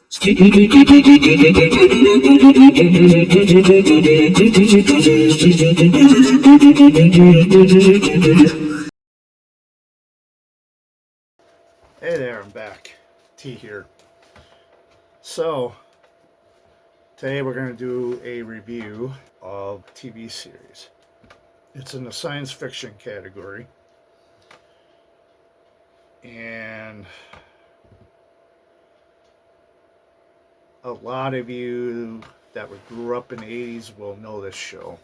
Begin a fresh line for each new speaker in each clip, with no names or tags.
Hey there, I'm back. T here. So, today we're going to do a review of a TV series. It's in the science fiction category. And a lot of you that grew up in the 80s will know this show.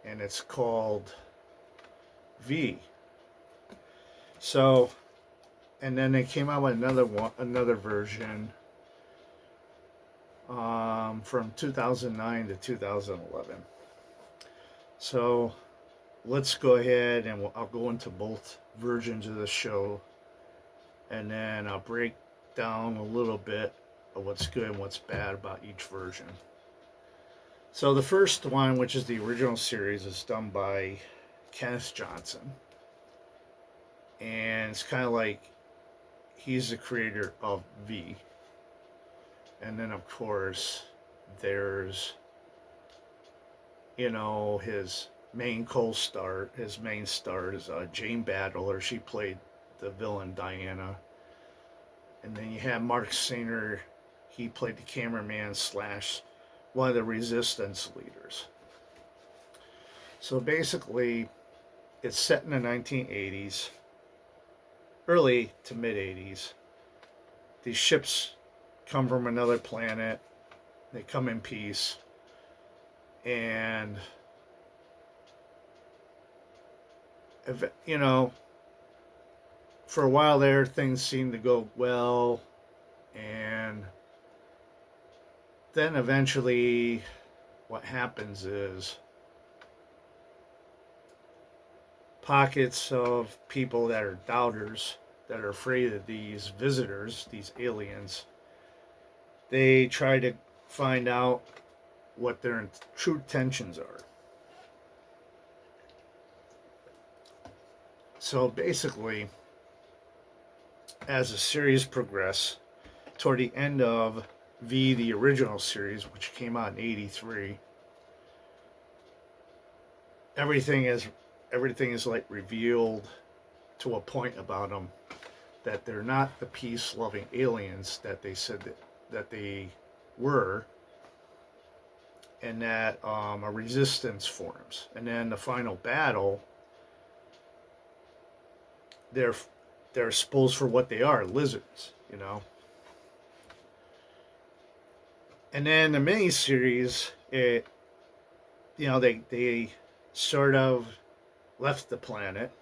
And it's called V. So, and then they came out with another version from 2009 to 2011. So let's go ahead and I'll go into both versions of the show, and then I'll break down a little bit of what's good and what's bad about each version. So the first one, which is the original series, is done by Kenneth Johnson, and it's kind of like he's the creator of V. And then of course there's his main co-star, his main star is Jane Badler. She played the villain Diana. And then you have Mark Singer. He played the cameraman slash one of the resistance leaders. So basically, it's set in the 1980s, early to mid 80s. These ships come from another planet. They come in peace. And for a while there, things seemed to go well, and then eventually what happens is pockets of people that are doubters, that are afraid of these visitors, these aliens, they try to find out what their true intentions are. So basically, as the series progresses, toward the end of V, the original series, which came out in '83, everything is like revealed to a point about them, that they're not the peace-loving aliens that they said that they were, and that a resistance forms. And then the final battle, they're exposed for what they are, lizards, And then the miniseries, they sort of left the planet,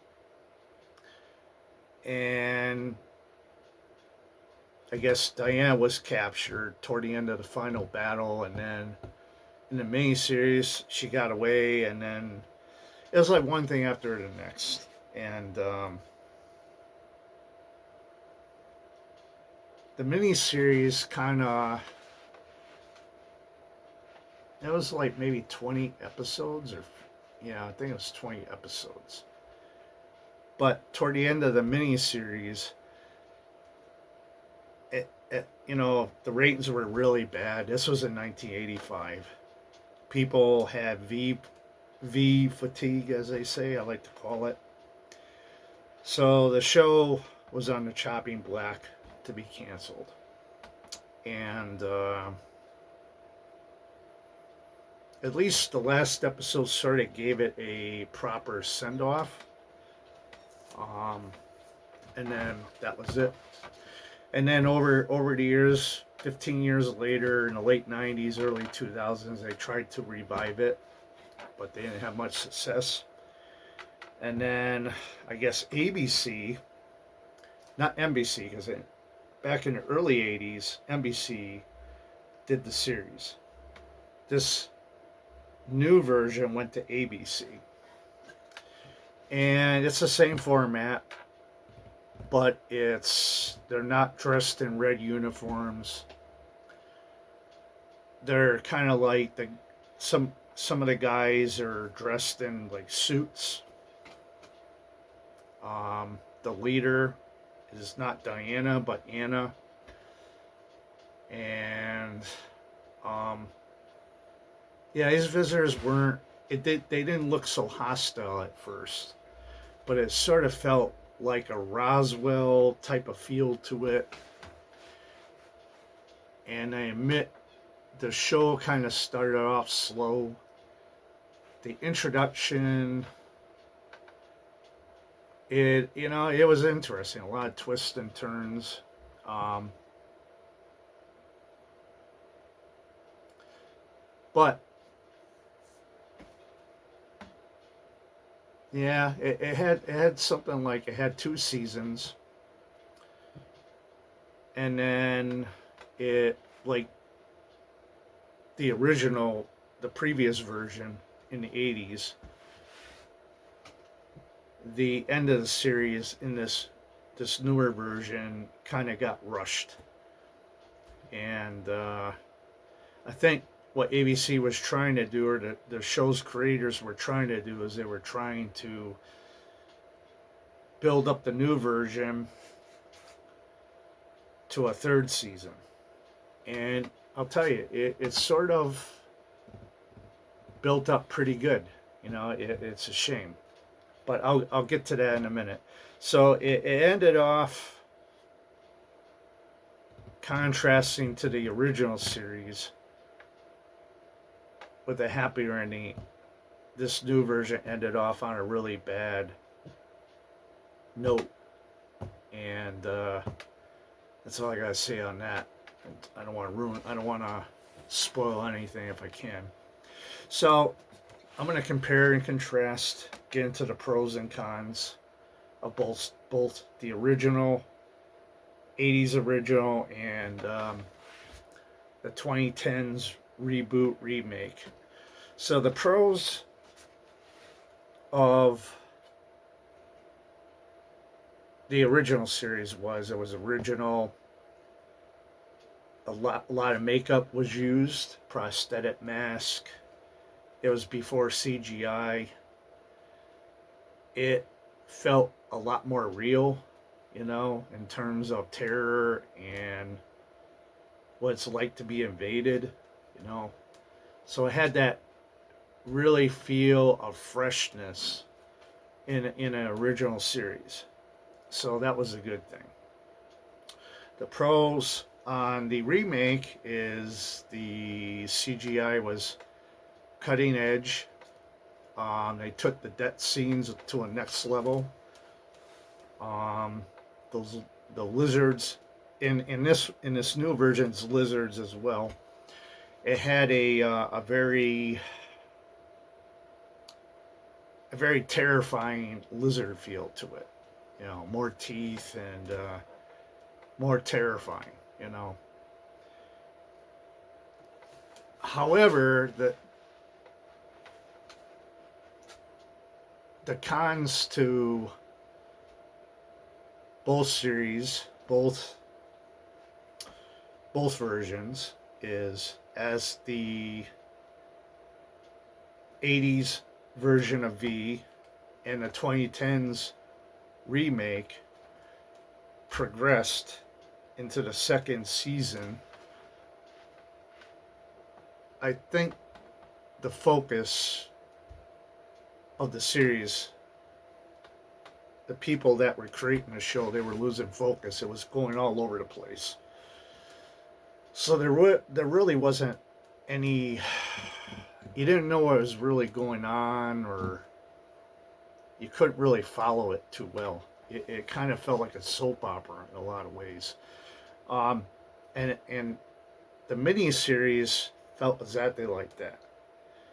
and I guess Diana was captured toward the end of the final battle, and then in the miniseries she got away, and then it was like one thing after the next, and the miniseries kind of, it was like maybe 20 episodes, or yeah, I think it was 20 episodes. But toward the end of the miniseries, the ratings were really bad. This was in 1985. People had V fatigue, as they say, I like to call it. So the show was on the chopping block to be canceled. And at least the last episode sort of gave it a proper send off. And then that was it. And then over the years, 15 years later, in the late 90s, early 2000s, they tried to revive it, but they didn't have much success. And then I guess ABC, not NBC, because back in the early 80s, NBC did the series. This new version went to ABC. And it's the same format, but they're not dressed in red uniforms. They're kind of like some of the guys are dressed in like suits. The leader is not Diana but Anna. And yeah, his visitors weren't. They didn't look so hostile at first, but it sort of felt like a Roswell type of feel to it. And I admit the show kind of started off slow. The introduction, it was interesting. A lot of twists and turns. Um, but yeah, it had something like it had 2 seasons, and then it like the original, the previous version in the 80s. The end of the series in this newer version kind of got rushed, and I think what ABC was trying to do, or the show's creators were trying to do, is they were trying to build up the new version to a third season. And I'll tell you, it's sort of built up pretty good. It's a shame, but I'll get to that in a minute. So it ended off contrasting to the original series with a happier ending. This new version ended off on a really bad note, and that's all I gotta say on that. I don't want to ruin. I don't want to spoil anything if I can. So I'm gonna compare and contrast, get into the pros and cons of both the original, 80s original, and the 2010s reboot remake. So the pros of the original series was it was original. A lot of makeup was used, prosthetic mask. It was before CGI. It felt a lot more real, in terms of terror and what it's like to be invaded, you know. So it had that really feel of freshness in an original series. So that was a good thing. The pros on the remake is the CGI was cutting edge. They took the death scenes to a next level. Those the lizards in this new version, it's lizards as well. It had a very terrifying lizard feel to it. More teeth and more terrifying. You know. However, the cons to both series, both versions, is as the 80s version of V and the 2010s remake progressed into the second season. I think the focus of the series, the people that were creating the show, they were losing focus. It was going all over the place. So there really wasn't any. You didn't know what was really going on, or you couldn't really follow it too well. It kind of felt like a soap opera in a lot of ways. Um, and the miniseries felt exactly like that.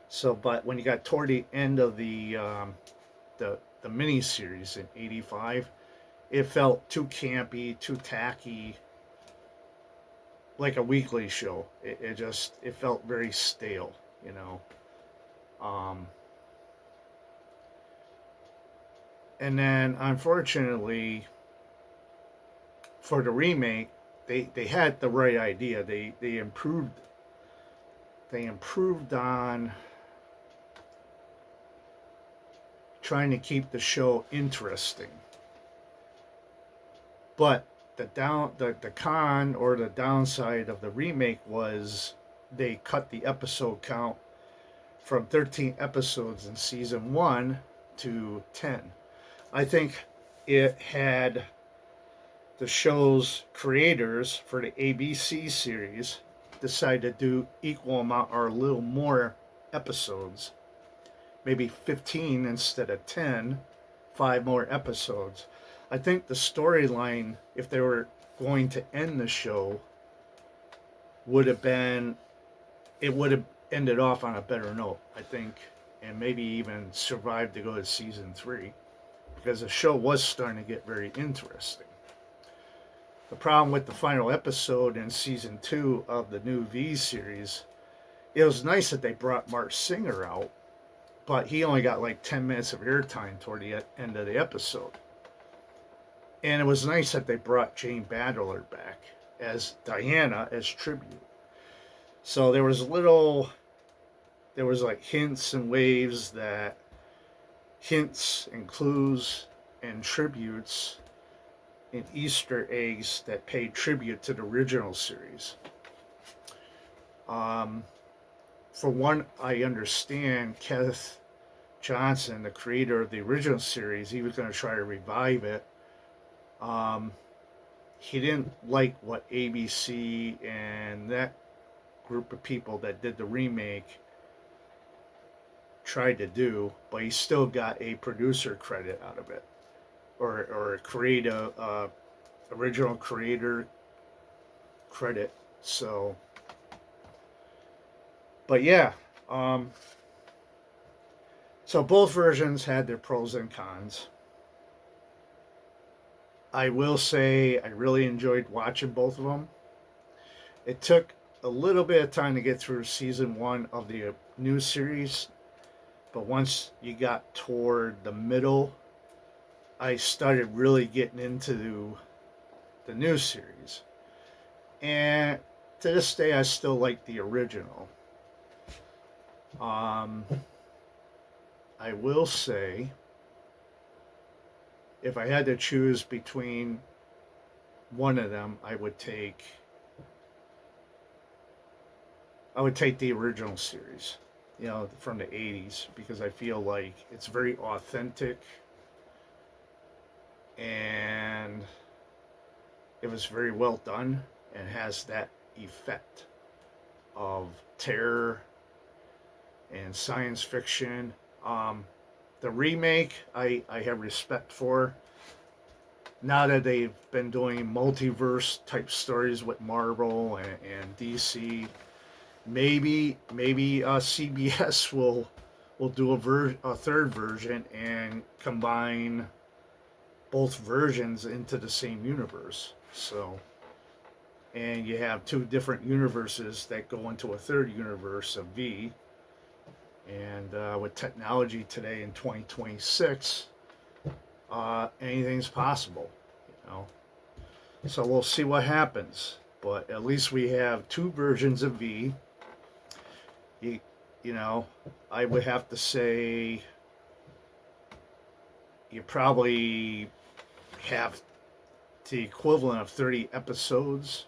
So, but when you got toward the end of the miniseries in '85, it felt too campy, too tacky, like a weekly show. It felt very stale, you know. Um, and then unfortunately for the remake, they had the right idea. They improved on trying to keep the show interesting. But the con or the downside of the remake was they cut the episode count from 13 episodes in season 1 to 10. I think it had the show's creators for the ABC series decide to do equal amount or a little more episodes, maybe 15 instead of 10, 5 more episodes. I think the storyline, if they were going to end the show, would have been, it would have ended off on a better note, I think, and maybe even survived to go to season 3, because the show was starting to get very interesting. The problem with the final episode in season 2 of the new V series, it was nice that they brought Marc Singer out, but he only got like 10 minutes of airtime toward the end of the episode. And it was nice that they brought Jane Badler back as Diana as tribute. So there was like hints and waves that, hints and clues and tributes and Easter eggs that paid tribute to the original series. For one, I understand Kenneth Johnson, the creator of the original series, he was going to try to revive it. He didn't like what ABC and that group of people that did the remake tried to do, but he still got a producer credit out of it, or a creative original creator credit. So, but yeah, so both versions had their pros and cons. I will say I really enjoyed watching both of them. It took a little bit of time to get through season 1 of the new series, but once you got toward the middle, I started really getting into the new series. And to this day, I still like the original. I will say, if I had to choose between one of them, I would take the original series, from the 80s, because I feel like it's very authentic and it was very well done and has that effect of terror and science fiction. The remake, I have respect for. Now that they've been doing multiverse type stories with Marvel and DC, maybe CBS will do a third version and combine both versions into the same universe. So, and you have 2 different universes that go into a third universe of V. And with technology today in 2026, anything's possible, So we'll see what happens. But at least we have 2 versions of V. I would have to say you probably have the equivalent of 30 episodes,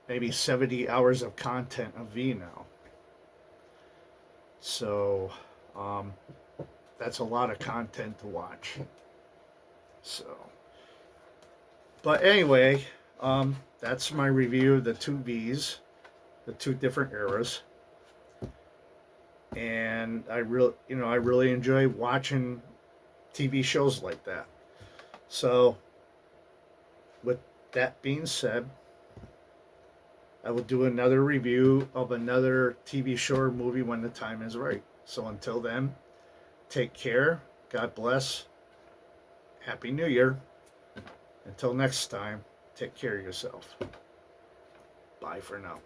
maybe 70 hours of content of V now. So that's a lot of content to watch. So, but anyway, that's my review of the 2 Vs, the 2 different eras. And I really enjoy watching TV shows like that. So, with that being said, I will do another review of another TV show or movie when the time is right. So until then, take care. God bless. Happy New Year. Until next time, take care of yourself. Bye for now.